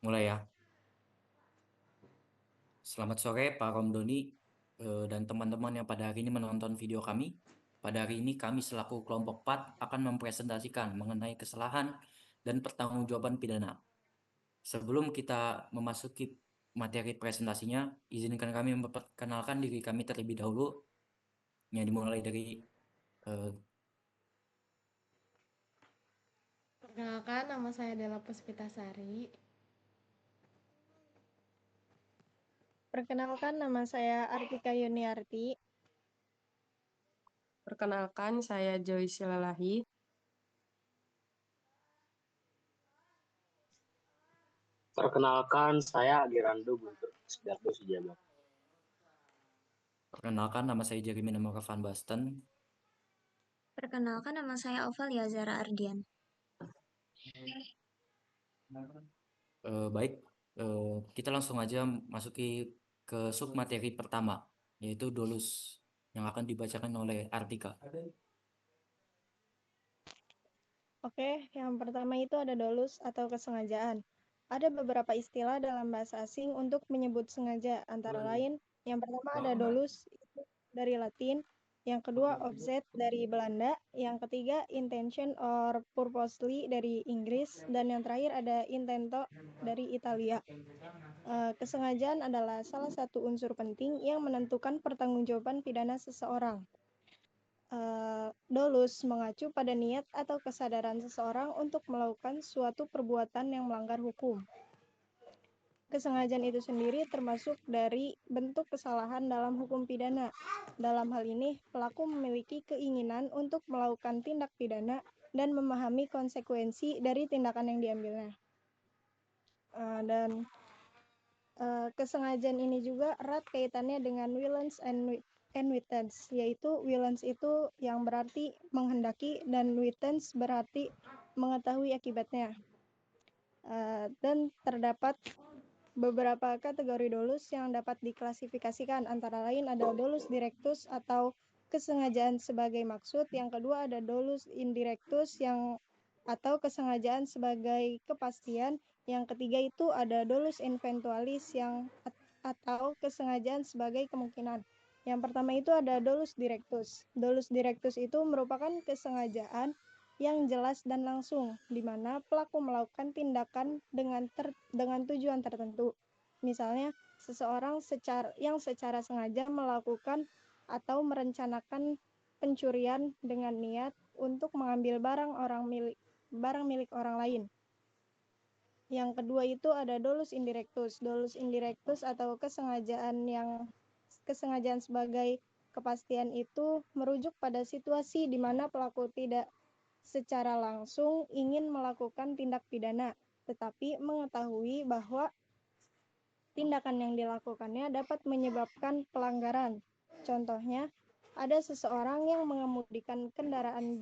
Mulai ya. Selamat sore Pak Romdoni dan teman-teman yang pada hari ini menonton video kami. Pada hari ini kami selaku kelompok 4 akan mempresentasikan mengenai kesalahan dan pertanggungjawaban pidana. Sebelum kita memasuki materi presentasinya, izinkan kami memperkenalkan diri kami terlebih dahulu, yang dimulai dari eh, Perkenalkan, nama saya Dela Puspitasari. Perkenalkan, nama saya Artika Yuniarti. Perkenalkan, saya Joy Silalahi. Perkenalkan, saya Agirando Guntur Sidarto Sujabat. perkenalkan nama saya Jeremy Namara Van Basten. Perkenalkan nama saya Ovalia Zara Ardian. Baik, eh, kita langsung aja masuki ke sub materi pertama, yaitu dolus yang akan dibacakan oleh Artika. Oke, yang pertama itu ada dolus atau kesengajaan. Ada beberapa istilah dalam bahasa asing untuk menyebut sengaja, antara lain yang pertama ada dolus itu dari Latin, yang kedua offset dari Belanda, yang ketiga intention or purposely dari Inggris, dan yang terakhir ada intento dari Italia. Kesengajaan adalah salah satu unsur penting yang menentukan pertanggungjawaban pidana seseorang. Dolus mengacu pada niat atau kesadaran seseorang untuk melakukan suatu perbuatan yang melanggar hukum. Kesengajaan itu sendiri termasuk dari bentuk kesalahan dalam hukum pidana. Dalam hal ini, pelaku memiliki keinginan untuk melakukan tindak pidana dan memahami konsekuensi dari tindakan yang diambilnya. Dan kesengajaan ini juga erat kaitannya dengan willens and witens, yaitu willens itu yang berarti menghendaki dan witens berarti mengetahui akibatnya. Dan terdapat beberapa kategori dolus yang dapat diklasifikasikan, antara lain ada dolus directus atau kesengajaan sebagai maksud, yang kedua ada dolus indirectus atau kesengajaan sebagai kepastian, yang ketiga itu ada dolus eventualis atau kesengajaan sebagai kemungkinan. Yang pertama itu ada dolus directus. Dolus directus itu merupakan kesengajaan yang jelas dan langsung, di mana pelaku melakukan tindakan dengan tujuan tertentu. Misalnya, seseorang secara sengaja melakukan atau merencanakan pencurian dengan niat untuk mengambil barang milik orang lain. Yang kedua itu ada dolus indirectus. Dolus indirectus atau kesengajaan sebagai kepastian itu merujuk pada situasi di mana pelaku tidak secara langsung ingin melakukan tindak pidana, tetapi mengetahui bahwa tindakan yang dilakukannya dapat menyebabkan pelanggaran. Contohnya, ada seseorang yang mengemudikan kendaraan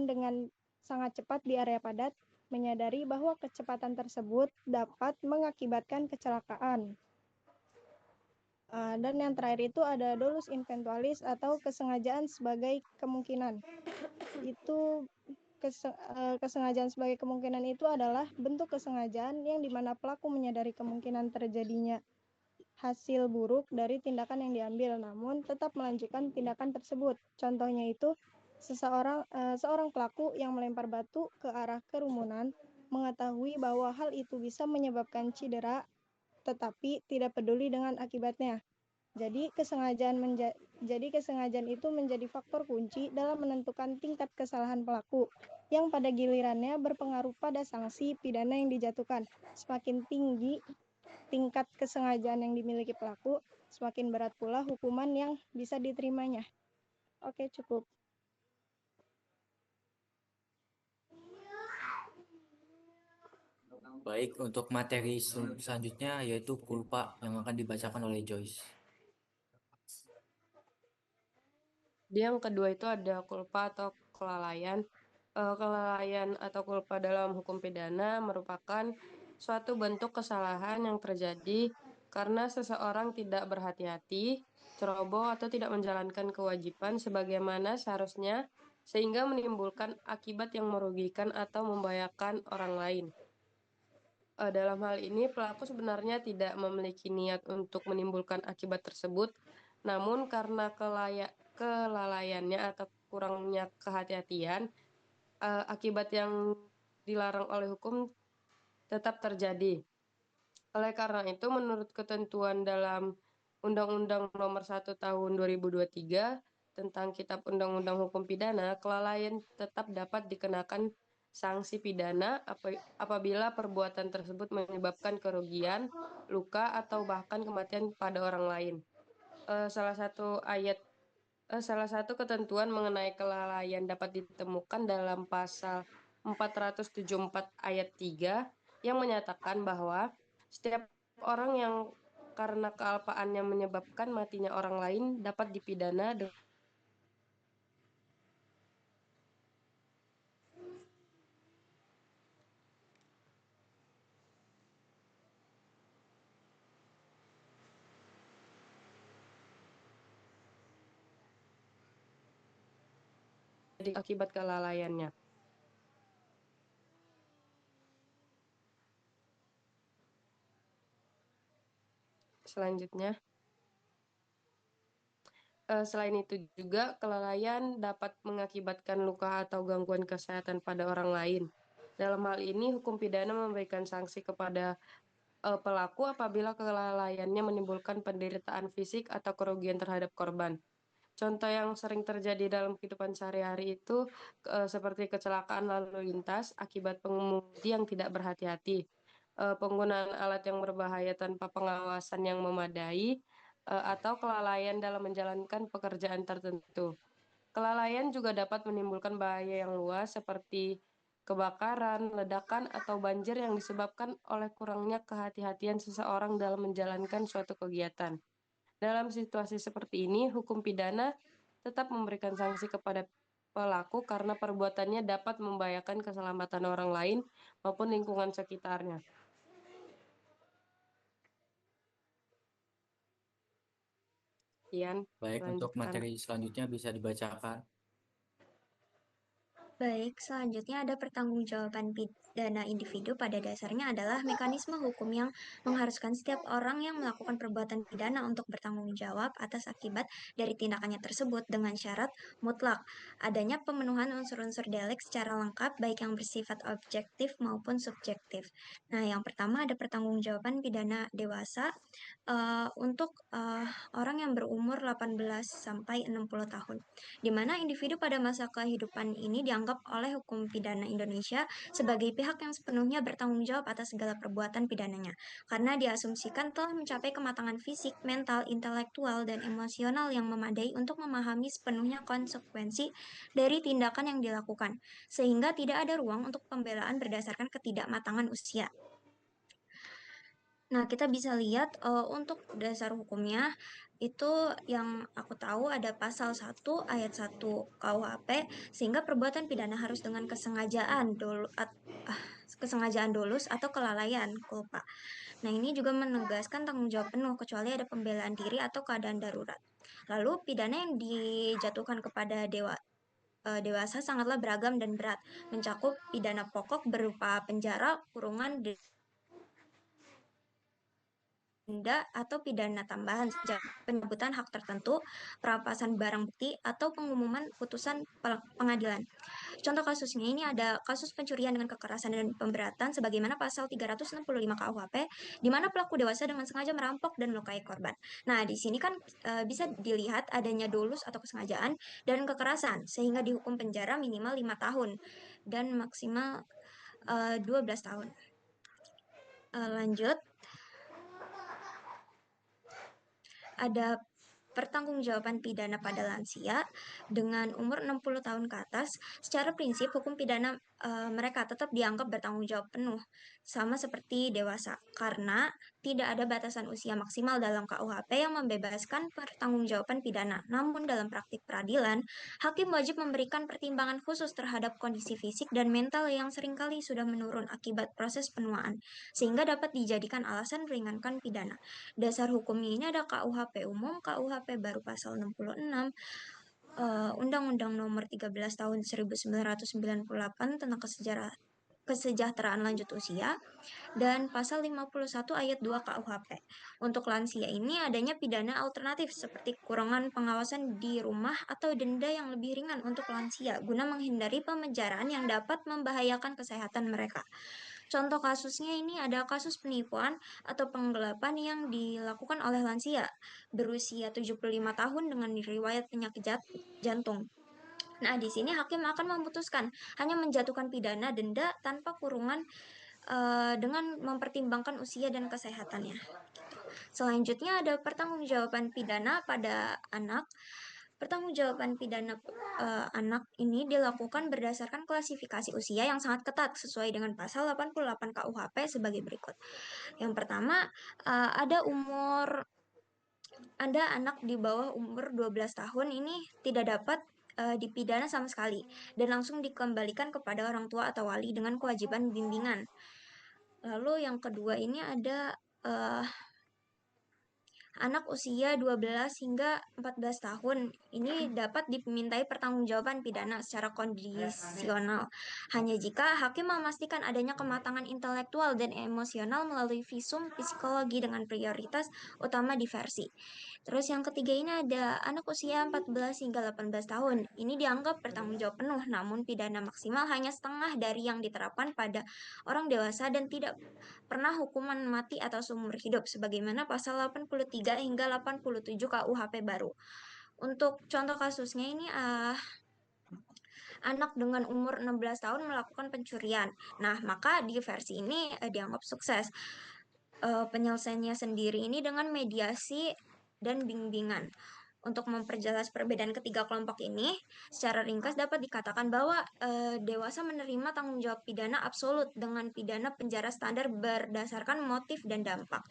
dengan sangat cepat di area padat, menyadari bahwa kecepatan tersebut dapat mengakibatkan kecelakaan. Dan yang terakhir itu ada dolus eventualis atau kesengajaan sebagai kemungkinan. Kesengajaan sebagai kemungkinan itu adalah bentuk kesengajaan yang dimana pelaku menyadari kemungkinan terjadinya hasil buruk dari tindakan yang diambil, namun tetap melanjutkan tindakan tersebut. Contohnya itu seorang pelaku yang melempar batu ke arah kerumunan, mengetahui bahwa hal itu bisa menyebabkan cedera, tetapi tidak peduli dengan akibatnya. Jadi kesengajaan itu menjadi faktor kunci dalam menentukan tingkat kesalahan pelaku, yang pada gilirannya berpengaruh pada sanksi pidana yang dijatuhkan. Semakin tinggi tingkat kesengajaan yang dimiliki pelaku, semakin berat pula hukuman yang bisa diterimanya. Oke, cukup. Baik, untuk materi selanjutnya yaitu kulpa yang akan dibacakan oleh Joyce. Yang kedua itu ada culpa atau kelalaian. Kelalaian atau culpa dalam hukum pidana merupakan suatu bentuk kesalahan yang terjadi karena seseorang tidak berhati-hati, ceroboh, atau tidak menjalankan kewajiban sebagaimana seharusnya, sehingga menimbulkan akibat yang merugikan atau membahayakan orang lain. Dalam hal ini, pelaku sebenarnya tidak memiliki niat untuk menimbulkan akibat tersebut, namun karena kelalaiannya atau kurangnya kehati-hatian, akibat yang dilarang oleh hukum tetap terjadi. Oleh karena itu, menurut ketentuan dalam Undang-Undang Nomor 1 Tahun 2023 tentang Kitab Undang-Undang Hukum Pidana, kelalaian tetap dapat dikenakan sanksi pidana apabila perbuatan tersebut menyebabkan kerugian, luka, atau bahkan kematian pada orang lain. Salah satu ketentuan mengenai kelalaian dapat ditemukan dalam pasal 474 ayat 3 yang menyatakan bahwa setiap orang yang karena kealpaannya menyebabkan matinya orang lain dapat dipidana dengan akibat kelalaiannya. Selanjutnya, selain itu juga kelalaian dapat mengakibatkan luka atau gangguan kesehatan pada orang lain. Dalam hal ini, hukum pidana memberikan sanksi kepada pelaku apabila kelalaiannya menimbulkan penderitaan fisik atau kerugian terhadap korban. Contoh yang sering terjadi dalam kehidupan sehari-hari itu seperti kecelakaan lalu lintas akibat pengemudi yang tidak berhati-hati, penggunaan alat yang berbahaya tanpa pengawasan yang memadai, atau kelalaian dalam menjalankan pekerjaan tertentu. Kelalaian juga dapat menimbulkan bahaya yang luas seperti kebakaran, ledakan, atau banjir yang disebabkan oleh kurangnya kehati-hatian seseorang dalam menjalankan suatu kegiatan. Dalam situasi seperti ini, hukum pidana tetap memberikan sanksi kepada pelaku karena perbuatannya dapat membahayakan keselamatan orang lain maupun lingkungan sekitarnya. Sekian, Baik, untuk lanjutkan. materi selanjutnya bisa dibacakan. Baik, selanjutnya ada pertanggungjawaban pidana individu pada dasarnya adalah mekanisme hukum yang mengharuskan setiap orang yang melakukan perbuatan pidana untuk bertanggung jawab atas akibat dari tindakannya tersebut dengan syarat mutlak adanya pemenuhan unsur-unsur delik secara lengkap baik yang bersifat objektif maupun subjektif. Nah, yang pertama ada pertanggungjawaban pidana dewasa untuk orang yang berumur 18 sampai 60 tahun, di mana individu pada masa kehidupan ini dianggap oleh hukum pidana Indonesia sebagai pihak yang sepenuhnya bertanggung jawab atas segala perbuatan pidananya, karena diasumsikan telah mencapai kematangan fisik, mental, intelektual, dan emosional yang memadai untuk memahami sepenuhnya konsekuensi dari tindakan yang dilakukan, sehingga tidak ada ruang untuk pembelaan berdasarkan ketidakmatangan usia. Nah, kita bisa lihat untuk dasar hukumnya itu yang aku tahu ada pasal 1 ayat 1 KUHP sehingga perbuatan pidana harus dengan kesengajaan dolus atau kelalaian culpa. Nah, ini juga menegaskan tanggung jawab penuh kecuali ada pembelaan diri atau keadaan darurat. Lalu pidana yang dijatuhkan kepada dewasa sangatlah beragam dan berat, mencakup pidana pokok berupa penjara, kurungan, denda atau pidana tambahan sejak pencabutan hak tertentu, perampasan barang bukti, atau pengumuman putusan pengadilan. Contoh kasusnya ini ada kasus pencurian dengan kekerasan dan pemberatan sebagaimana pasal 365 KUHP, di mana pelaku dewasa dengan sengaja merampok dan melukai korban. Nah, di sini kan bisa dilihat adanya dolus atau kesengajaan dan kekerasan, sehingga dihukum penjara minimal 5 tahun dan maksimal 12 tahun. Lanjut, ada pertanggungjawaban pidana pada lansia dengan umur 60 tahun ke atas. Secara prinsip hukum pidana mereka tetap dianggap bertanggung jawab penuh sama seperti dewasa karena tidak ada batasan usia maksimal dalam KUHP yang membebaskan pertanggungjawaban pidana. Namun dalam praktik peradilan, hakim wajib memberikan pertimbangan khusus terhadap kondisi fisik dan mental yang seringkali sudah menurun akibat proses penuaan sehingga dapat dijadikan alasan meringankan pidana. Dasar hukumnya ini ada KUHP umum, KUHP baru pasal 66, Undang-Undang Nomor 13 Tahun 1998 tentang kesejahteraan lanjut usia, dan pasal 51 ayat 2 KUHP. Untuk lansia ini adanya pidana alternatif seperti kurungan pengawasan di rumah atau denda yang lebih ringan untuk lansia guna menghindari pemenjaraan yang dapat membahayakan kesehatan mereka. Contoh kasusnya ini ada kasus penipuan atau penggelapan yang dilakukan oleh lansia berusia 75 tahun dengan riwayat penyakit jantung. Nah, di sini hakim akan memutuskan hanya menjatuhkan pidana denda tanpa kurungan dengan mempertimbangkan usia dan kesehatannya. Selanjutnya ada pertanggungjawaban pidana pada anak. Pertanggungjawaban pidana anak ini dilakukan berdasarkan klasifikasi usia yang sangat ketat sesuai dengan pasal 88 KUHP sebagai berikut. Yang pertama, ada anak di bawah umur 12 tahun ini tidak dapat dipidana sama sekali dan langsung dikembalikan kepada orang tua atau wali dengan kewajiban bimbingan. Lalu yang kedua ini ada anak usia 12 hingga 14 tahun ini dapat dimintai pertanggungjawaban pidana secara kondisional hanya jika hakim memastikan adanya kematangan intelektual dan emosional melalui visum psikologi dengan prioritas utama diversi. Terus yang ketiga ini ada anak usia 14 hingga 18 tahun. Ini dianggap bertanggung jawab penuh namun pidana maksimal hanya setengah dari yang diterapkan pada orang dewasa dan tidak pernah hukuman mati atau seumur hidup sebagaimana pasal 83 hingga 87 KUHP baru. Untuk contoh kasusnya ini anak dengan umur 16 tahun melakukan pencurian. Nah, maka di versi ini dianggap sukses. Penyelesaiannya sendiri ini dengan mediasi dan bimbingan. Untuk memperjelas perbedaan ketiga kelompok ini, secara ringkas dapat dikatakan bahwa dewasa menerima tanggung jawab pidana absolut dengan pidana penjara standar berdasarkan motif dan dampak.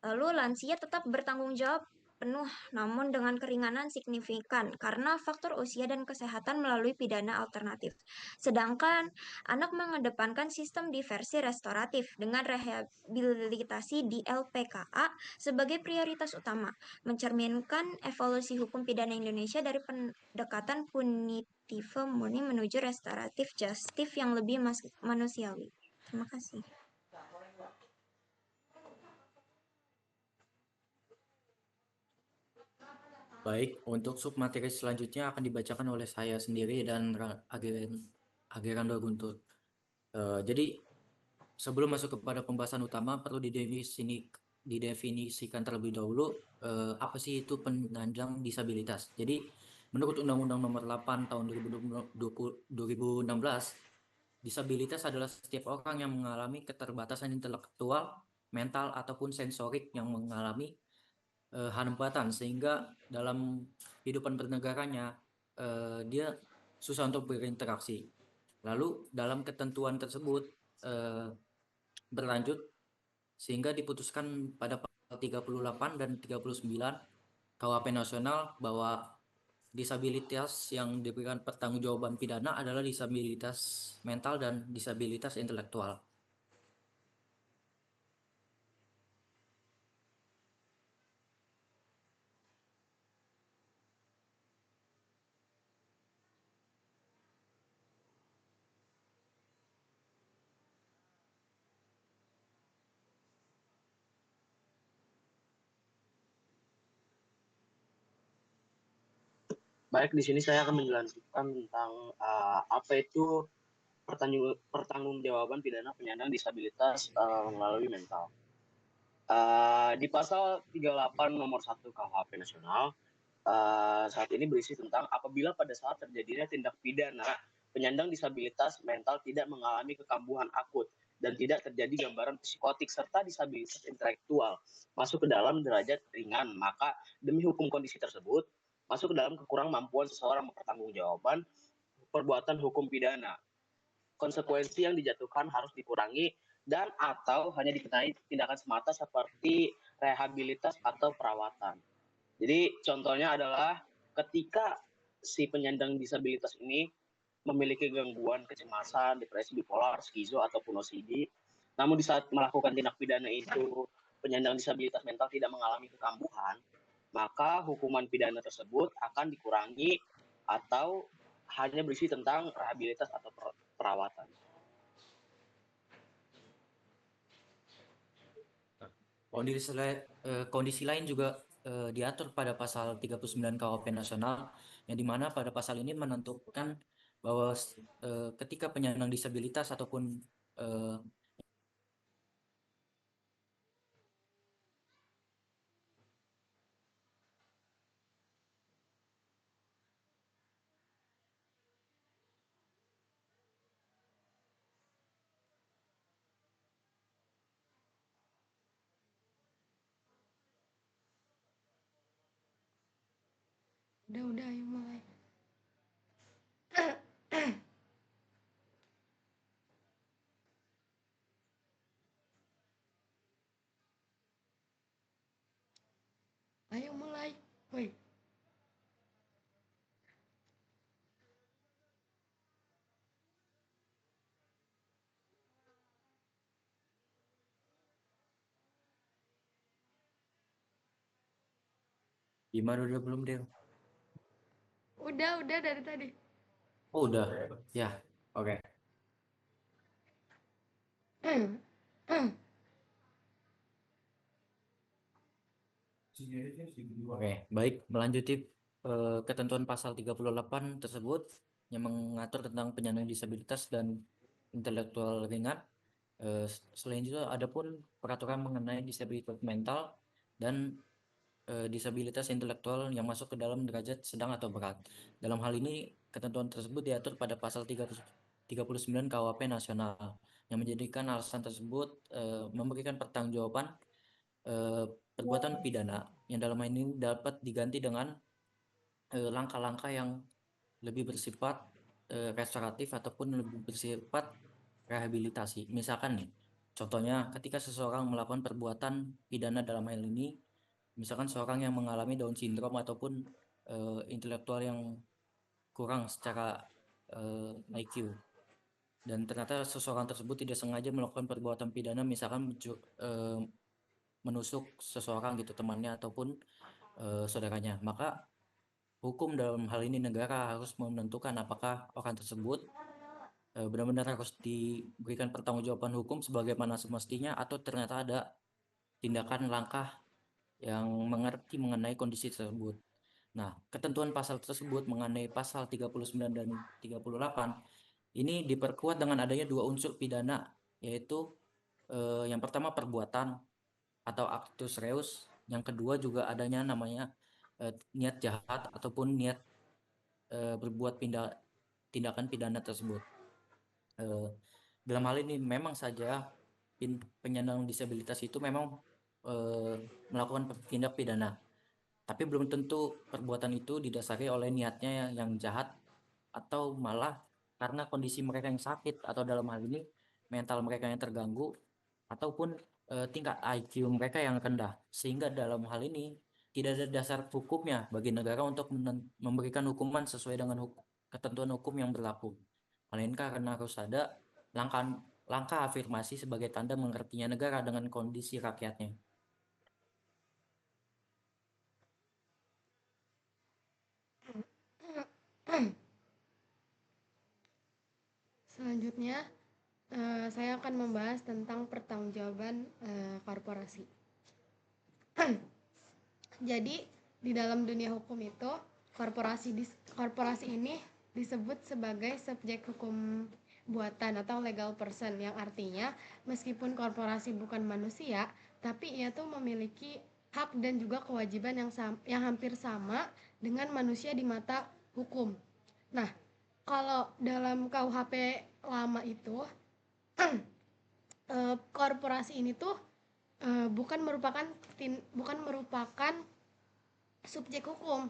Lalu lansia tetap bertanggung jawab penuh namun dengan keringanan signifikan karena faktor usia dan kesehatan melalui pidana alternatif. Sedangkan anak mengedepankan sistem diversi restoratif dengan rehabilitasi di LPKA sebagai prioritas utama, mencerminkan evolusi hukum pidana Indonesia dari pendekatan punitive murni menuju restoratif justice yang lebih manusiawi. Terima kasih. Baik, untuk submateri selanjutnya akan dibacakan oleh saya sendiri dan Agirando Guntur. Jadi sebelum masuk kepada pembahasan utama perlu didefinisikan terlebih dahulu apa sih itu penyandang disabilitas. Jadi menurut Undang-Undang Nomor 8 Tahun 2016, disabilitas adalah setiap orang yang mengalami keterbatasan intelektual, mental ataupun sensorik yang mengalami hambatan sehingga dalam kehidupan bernegaranya dia susah untuk berinteraksi. Lalu dalam ketentuan tersebut berlanjut sehingga diputuskan pada pasal 38 dan 39 KUHP nasional bahwa disabilitas yang diberikan pertanggungjawaban pidana adalah disabilitas mental dan disabilitas intelektual. Baik, di sini saya akan menjelaskan tentang apa itu pertanggungjawaban pidana penyandang disabilitas melalui mental. Di pasal 38 nomor 1 KUHP nasional saat ini berisi tentang apabila pada saat terjadinya tindak pidana penyandang disabilitas mental tidak mengalami kekambuhan akut dan tidak terjadi gambaran psikotik serta disabilitas intelektual masuk ke dalam derajat ringan, maka demi hukum kondisi tersebut masuk ke dalam kekurang mampuan seseorang mempertanggungjawabkan perbuatan hukum pidana. Konsekuensi yang dijatuhkan harus dikurangi dan atau hanya dikenai tindakan semata seperti rehabilitas atau perawatan. Jadi contohnya adalah ketika si penyandang disabilitas ini memiliki gangguan kecemasan, depresi bipolar, skizo ataupun OCD, namun di saat melakukan tindak pidana itu penyandang disabilitas mental tidak mengalami kekambuhan, maka hukuman pidana tersebut akan dikurangi atau hanya berisi tentang rehabilitas atau perawatan. Kondisi lain juga diatur pada pasal 39 KUHP nasional, yang dimana pada pasal ini menentukan bahwa ketika penyandang disabilitas ataupun eh, Udah, ayo mulai. Ayo mulai. Woi, gimana udah belum Del? udah dari tadi. Oh udah, ya, oke. Oke, baik, melanjuti ketentuan pasal 38 tersebut yang mengatur tentang penyandang disabilitas dan intelektual ringan. Selain itu, ada pun peraturan mengenai disabilitas mental dan disabilitas intelektual yang masuk ke dalam derajat sedang atau berat. Dalam hal ini, ketentuan tersebut diatur pada pasal 39 KUHP nasional yang menjadikan alasan tersebut memberikan pertanggungjawaban eh, perbuatan pidana yang dalam hal ini dapat diganti dengan langkah-langkah yang lebih bersifat restoratif ataupun lebih bersifat rehabilitasi. Misalkan nih, contohnya ketika seseorang melakukan perbuatan pidana dalam hal ini, misalkan seorang yang mengalami Down syndrome ataupun intelektual yang kurang secara IQ, dan ternyata seseorang tersebut tidak sengaja melakukan perbuatan pidana, misalkan menusuk seseorang gitu, temannya ataupun saudaranya, maka hukum dalam hal ini negara harus menentukan apakah orang tersebut benar-benar harus diberikan pertanggungjawaban hukum sebagaimana semestinya, atau ternyata ada tindakan langkah yang mengerti mengenai kondisi tersebut. Nah, ketentuan pasal tersebut mengenai pasal 39 dan 38 ini diperkuat dengan adanya dua unsur pidana, yaitu yang pertama perbuatan atau actus reus, yang kedua juga adanya namanya niat jahat ataupun niat berbuat tindakan pidana tersebut. Eh, dalam hal ini memang saja penyandang disabilitas itu memang eh, melakukan tindak pidana, tapi belum tentu perbuatan itu didasari oleh niatnya yang jahat, atau malah karena kondisi mereka yang sakit, atau dalam hal ini mental mereka yang terganggu, ataupun tingkat IQ mereka yang rendah, sehingga dalam hal ini tidak ada dasar hukumnya bagi negara untuk memberikan hukuman sesuai dengan ketentuan hukum yang berlaku, melainkan karena harus ada langkah langkah afirmasi sebagai tanda mengertinya negara dengan kondisi rakyatnya. Selanjutnya, saya akan membahas tentang pertanggungjawaban korporasi. Jadi, di dalam dunia hukum itu, korporasi ini disebut sebagai subjek hukum buatan atau legal person, yang artinya meskipun korporasi bukan manusia, tapi ia tuh memiliki hak dan juga kewajiban yang hampir sama dengan manusia di mata hukum. Nah, kalau dalam KUHP lama itu korporasi ini tuh bukan merupakan subjek hukum,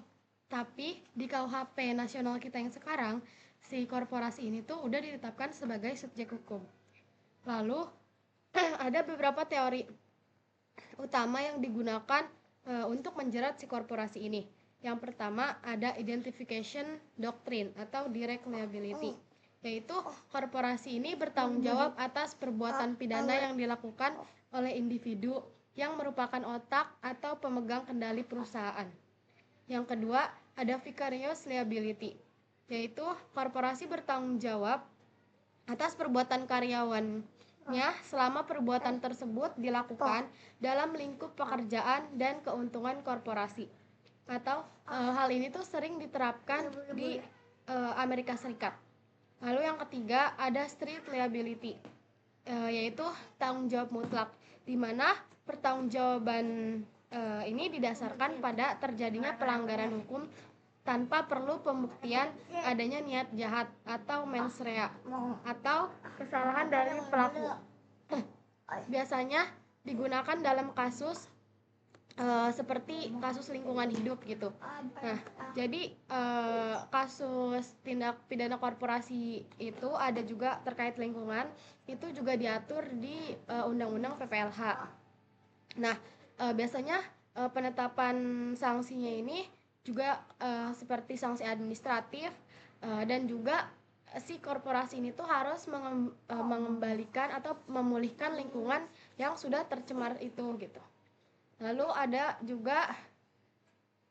tapi di KUHP nasional kita yang sekarang, si korporasi ini tuh udah ditetapkan sebagai subjek hukum. Lalu ada beberapa teori utama yang digunakan untuk menjerat si korporasi ini. Yang pertama ada identification doctrine atau direct liability, yaitu korporasi ini bertanggung jawab atas perbuatan pidana yang dilakukan oleh individu yang merupakan otak atau pemegang kendali perusahaan. Yang kedua ada vicarious liability, yaitu korporasi bertanggung jawab atas perbuatan karyawan selama perbuatan tersebut dilakukan dalam lingkup pekerjaan dan keuntungan korporasi. Atau hal ini tuh sering diterapkan di Amerika Serikat. Lalu yang ketiga ada strict liability, yaitu tanggung jawab mutlak, di mana pertanggungjawaban ini didasarkan pada terjadinya pelanggaran hukum tanpa perlu pembuktian adanya niat jahat atau mens rea atau kesalahan dari pelaku. Biasanya digunakan dalam kasus seperti kasus lingkungan hidup gitu. Nah, jadi kasus tindak pidana korporasi itu ada juga terkait lingkungan, itu juga diatur di Undang-Undang PPLH. Nah, biasanya penetapan sanksinya ini juga seperti sanksi administratif, dan juga si korporasi ini tuh harus mengembalikan atau memulihkan lingkungan yang sudah tercemar itu gitu. Lalu ada juga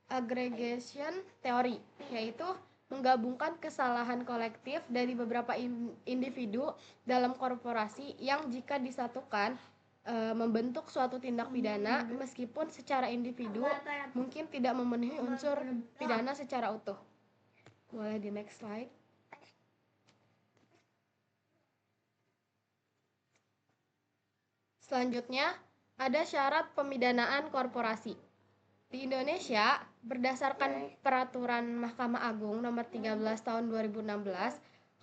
aggregation theory, yaitu menggabungkan kesalahan kolektif dari beberapa individu dalam korporasi yang jika disatukan membentuk suatu tindak pidana meskipun secara individu mungkin tidak memenuhi unsur pidana secara utuh. Boleh di next slide. Selanjutnya ada syarat pemidanaan korporasi. Di Indonesia, berdasarkan peraturan Mahkamah Agung nomor 13 tahun 2016,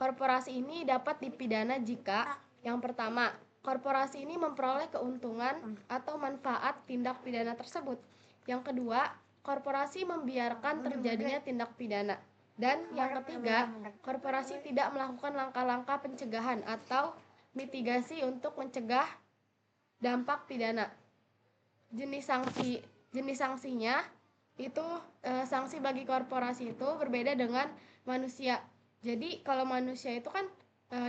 korporasi ini dapat dipidana jika yang pertama, korporasi ini memperoleh keuntungan atau manfaat tindak pidana tersebut. Yang kedua, korporasi membiarkan terjadinya tindak pidana. Dan yang ketiga, korporasi tidak melakukan langkah-langkah pencegahan atau mitigasi untuk mencegah dampak pidana. Jenis sanksinya itu sanksi bagi korporasi itu berbeda dengan manusia. Jadi kalau manusia itu kan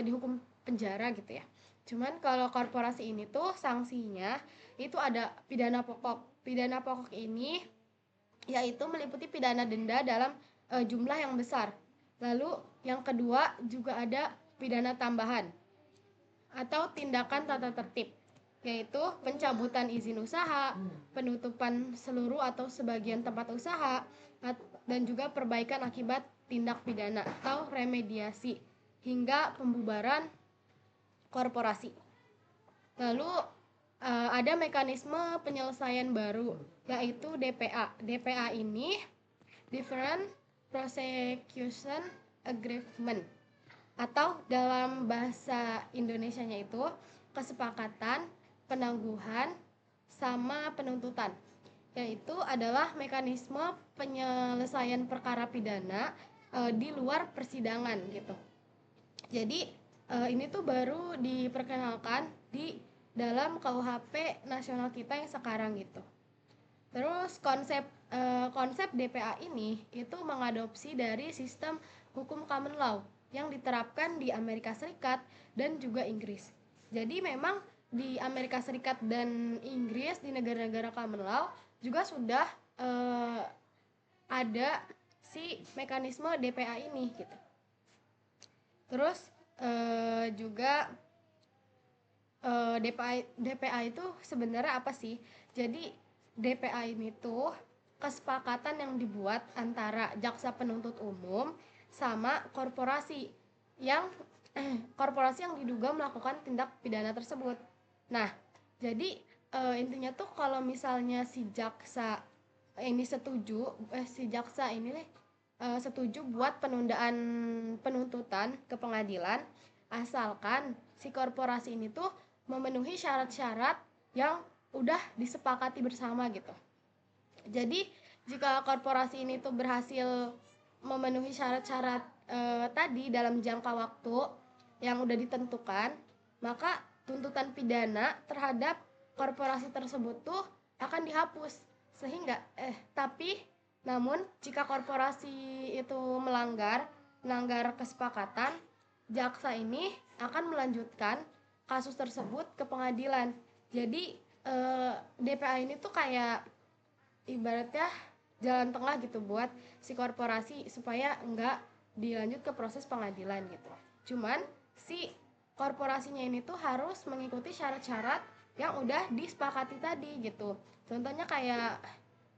dihukum penjara gitu ya. Cuman kalau korporasi ini tuh sanksinya itu ada pidana pokok. Pidana pokok ini yaitu meliputi pidana denda dalam jumlah yang besar. Lalu yang kedua juga ada pidana tambahan atau tindakan tata tertib, yaitu pencabutan izin usaha, penutupan seluruh atau sebagian tempat usaha, dan juga perbaikan akibat tindak pidana atau remediasi hingga pembubaran korporasi. Lalu ada mekanisme penyelesaian baru, yaitu DPA. DPA ini Different Prosecution Agreement, atau dalam bahasa Indonesianya itu kesepakatan penangguhan sama penuntutan, yaitu adalah mekanisme penyelesaian perkara pidana di luar persidangan gitu. Jadi ini tuh baru diperkenalkan di dalam KUHP nasional kita yang sekarang gitu. Terus konsep DPA ini itu mengadopsi dari sistem hukum common law yang diterapkan di Amerika Serikat dan juga Inggris. Jadi memang di Amerika Serikat dan Inggris, di negara-negara common law juga sudah ada si mekanisme DPA ini gitu. Terus juga DPA itu sebenarnya apa sih? Jadi DPA ini tuh kesepakatan yang dibuat antara jaksa penuntut umum sama korporasi yang diduga melakukan tindak pidana tersebut. Nah, jadi intinya tuh kalau misalnya si jaksa ini setuju, setuju buat penundaan penuntutan ke pengadilan, asalkan si korporasi ini tuh memenuhi syarat-syarat yang udah disepakati bersama gitu. Jadi jika korporasi ini tuh berhasil memenuhi syarat-syarat tadi dalam jangka waktu yang udah ditentukan, maka tuntutan pidana terhadap korporasi tersebut tuh akan dihapus. Sehingga namun jika korporasi itu melanggar kesepakatan, jaksa ini akan melanjutkan kasus tersebut ke pengadilan. Jadi DPA ini tuh kayak ibaratnya jalan tengah gitu buat si korporasi supaya enggak dilanjut ke proses pengadilan gitu. Cuman si korporasinya ini tuh harus mengikuti syarat-syarat yang udah disepakati tadi gitu. Contohnya kayak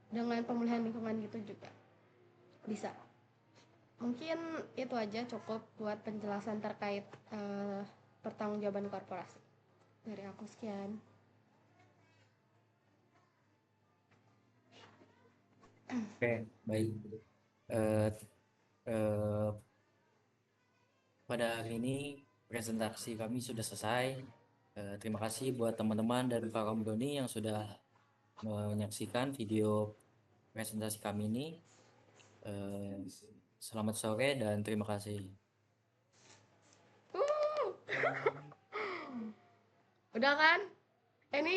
dengan pemulihan lingkungan gitu juga bisa. Mungkin itu aja cukup buat penjelasan terkait pertanggungjawaban korporasi. Dari aku sekian. Oke, baik. Eh, eh, pada hari ini presentasi kami sudah selesai. Terima kasih buat teman-teman dari Farom Doni yang sudah menyaksikan video presentasi kami ini. Selamat sore dan terima kasih. Udah kan? Ini